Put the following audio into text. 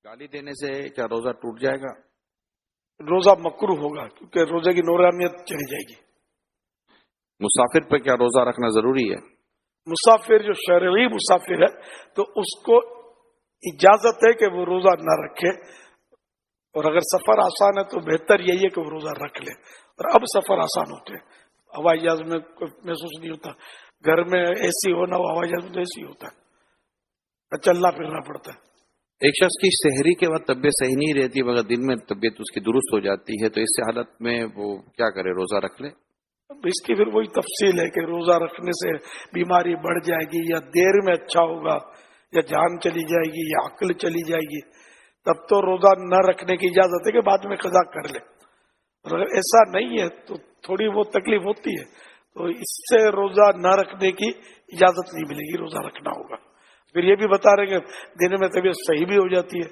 گالی دینے سے کیا روزہ ٹوٹ جائے گا؟ روزہ مکروہ ہوگا کیونکہ روزے کی نورانیت چلی جائے گی۔ مسافر پہ کیا روزہ رکھنا ضروری ہے؟ مسافر جو شرعی مسافر ہے تو اس کو اجازت ہے کہ وہ روزہ نہ رکھے، اور اگر سفر آسان ہے تو بہتر یہی ہے کہ وہ روزہ رکھ لے۔ اور اب سفر آسان ہوتے ہیں، ہوائی جہاز میں کوئی محسوس نہیں ہوتا، گھر میں اے سی ہونا ہو، ہوائی جہاز میں تو اے سی ہوتا ہے، چلنا پھرنا پڑتا ہے۔ ایک شخص کی سحری کے وقت طبیعت صحیح نہیں رہتی مگر دن میں طبیعت اس کی درست ہو جاتی ہے، تو اس حالت میں وہ کیا کرے، روزہ رکھ لے؟ اس کی پھر وہی تفصیل ہے کہ روزہ رکھنے سے بیماری بڑھ جائے گی یا دیر میں اچھا ہوگا یا جان چلی جائے گی یا عقل چلی جائے گی، تب تو روزہ نہ رکھنے کی اجازت ہے کہ بعد میں قضا کر لے۔ اور اگر ایسا نہیں ہے تو تھوڑی بہت تکلیف ہوتی ہے تو اس سے روزہ نہ رکھنے کی اجازت نہیں ملے گی، روزہ رکھنا ہوگا۔ پھر یہ بھی بتا رہے کہ دن میں طبیعت صحیح بھی ہو جاتی ہے